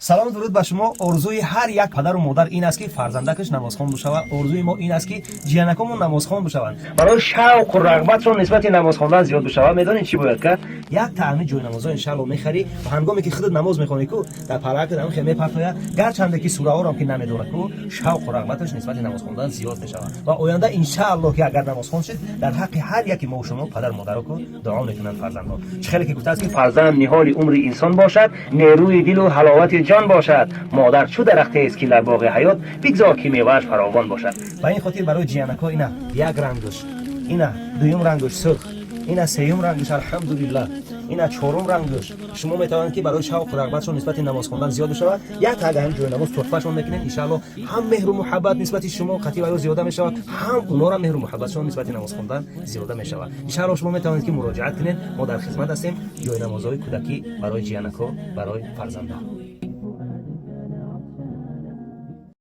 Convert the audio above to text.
салом дуруд ба шумо. орзуи ҳар як падару модар ин аст ки фарзандакаш намозхон бошавад. орзуи мо ин аст ки ҷиянакамон намозхон бошаванд. барои шавқу рағбатшон нисбати намоз хондан зиёд бошавад. медонед чӣ бояд кард? як таъми ҷойнамозҳо иншаалло мехарӣ ва ҳангоме ки худат намоз мехонӣ ку дар палаки дар хем мепартояд, гарчанде ки сураҳоам ки намедонад ку шавқу рағбаташ нисбати намоз хондан зиёд мешавад ва оянда иншаалло ки агар намозхон шид дар ҳаққи ҳар яки мо шумо падар модаро ку дуо мекунанд фарзандҳо. чӣ хеле ки гуфтааст ки фарзанд ниҳоли умри инсон бошад, нерӯи дилу ҳаловати ҷон бошад. модар чӯ дарахтест ки дар боғи ҳаёт бигзор ки мевааш фаровон бошад. ба ин хотир барои ҷиянако ина як рангуш, ина дуюм рангуш сурх, ина сеюм рангуш алҳамдулиллаҳ, ина чорум рангуш. шумо метавонед ки барои шавқу рағбатшон нисбати намоз хондан зиёд бошавад. як агар ҷойнамоз тухфашон мекунед, иншаалло ҳам меҳру муҳаббат нисбати шумо қатъи барои зиёда мешавад, ҳам онора меҳру муҳаббатшон нисбати намоз хондан зиёда мешавад. иншаалло шумо метавонед ки муроҷиат кунед. мо дар хизмат ҳастем. ҷойнамозҳои кӯдакӣ барои ҷиянако, барои фарзандон.